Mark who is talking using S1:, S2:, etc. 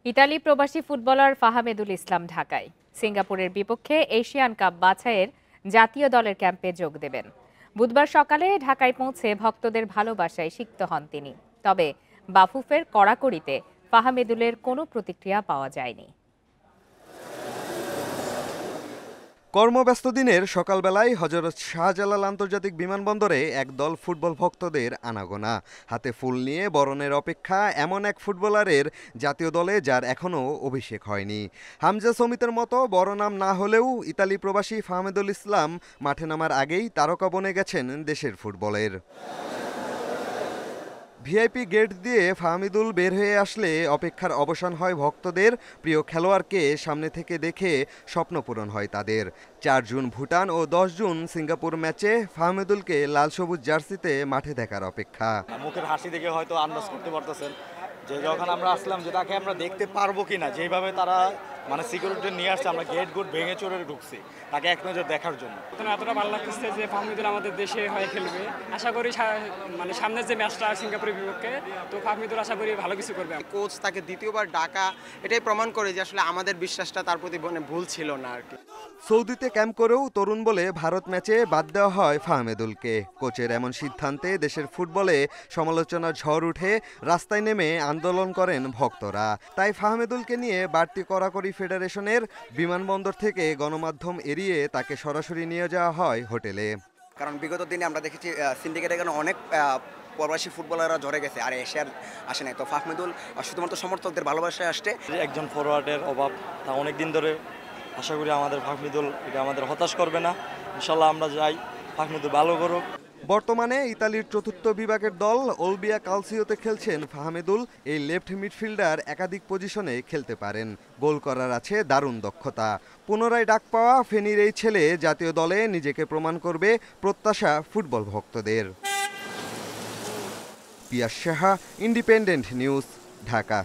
S1: Italy প্রবাসী footballer Fahamedul ইসলাম ঢাকায় সিঙ্গাপুরের বিপক্ষে এশিয়ান কাপ বাছাইয়ের জাতীয় দলের ক্যাম্পে যোগ দেবেন। বুধবার সকালে ঢাকায় পৌঁছে ভক্তদের ভালোবাসায় সিক্ত হন তিনি। তবে বাফুফের কড়াকড়িতে ফাহামেদুলের কোনো প্রতিক্রিয়া পাওয়া যায়নি।
S2: কর্মব্যস্ত দিনের সকালবেলায় হযরত শাহজালাল আন্তর্জাতিক বিমানবন্দরে একদল ফুটবল ভক্তদের আনাগোনা। হাতে ফুল নিয়ে বরণের অপেক্ষা এমন এক ফুটবলারের জাতীয় দলে যার এখনও অভিষেক হয়নি। হামজা সমিতের মতো বড় নাম না হলেও ইতালি প্রবাসী ফাহামেদুল ইসলাম মাঠে নামার আগেই তারকা বনে গেছেন দেশের ফুটবলের। ভিআইপি গেট দিয়ে ফাহামিদুল বের হয়ে আসলে অপেক্ষার অবসান হয় ভক্তদের। প্রিয় খেলোয়াড়কে সামনে থেকে দেখে স্বপ্ন পূরণ হয় তাদের। 4 জুন ভুটান ও 10 জুন সিঙ্গাপুর ম্যাচে ফাহামিদুলকে লাল সবুজ জার্সিতে মাঠে দেখার অপেক্ষা।
S3: মুখের হাসি দেখে হয়তো আন্দাজ করতে পারতেছেন যে যখন আমরা আসলাম যে তাকে আমরা দেখতে পারবো কিনা, যেভাবে তারা সিকিউরিটি নিয়ে আসছে, আমরা গেট ভেঙে চড়ে ঢুকছি তাকে এক নজর দেখার জন্য।
S4: এতটা ভালো লাগতেছে যে ফাহমিদুল আমাদের দেশে হয়ে খেলবে। আশা করি সামনের যে ম্যাচটা সিঙ্গাপুরের বিপক্ষে, তো ফাহমিদুল আশা করি ভালো কিছু করবে।
S5: কোচ তাকে দ্বিতীয়বার ডাকা এটাই প্রমাণ করে যে আসলে আমাদের বিশ্বাসটা তার প্রতি ভুল ছিল না আর কি।
S2: সৌদিতে ক্যাম্প করেও তরুণ বলে ভারত ম্যাচে বাদ দেওয়া হয় ফাহামেদুলকে। কোচের এমন সিদ্ধান্তে দেশের ফুটবলে সমালোচনার ঝড় উঠে রাস্তায় নেমে আন্দোলন করেন ভক্তরা। তাই ফাহামেদুলকে নিয়ে বাড়তি কড়াকড়ি ফেডারেশনের। বিমানবন্দর থেকে গণমাধ্যম এড়িয়ে তাকে সরাসরি নিয়ে যাওয়া হয় হোটেলে।
S6: কারণ বিগত দিনে আমরা দেখেছি সিন্ডিকেটে এখানে অনেক প্রবাসী ফুটবলাররা ঝরে গেছে, আর এশিয়ার আসে নাই। তো ফাহামেদুল শুধুমাত্র সমর্থকদের ভালোবাসায় আসছে।
S3: একজন ফরওয়ার্ডের অভাব তা অনেক দিন ধরে। আশা করি আমাদের ফাহমিদুল এটা আমাদের হতাশ করবে না। ইনশাল্লাহ আমরা যাই, ফাহমিদুল ভালো করুক।
S2: বর্তমানে ইতালির চতুর্থ বিভাগের দল ওলবিয়া কালসিওতে খেলছেন ফাহামেদুল। এই লেফট মিডফিল্ডার একাধিক পজিশনে খেলতে পারেন, গোল করার আছে দারুণ দক্ষতা। পুনরায় ডাক পাওয়া ফেনীর এই ছেলে জাতীয় দলে নিজেকে প্রমাণ করবে, প্রত্যাশা ফুটবল ভক্তদের। পিয়াস সাহা, ইন্ডিপেন্ডেন্ট নিউজ, ঢাকা।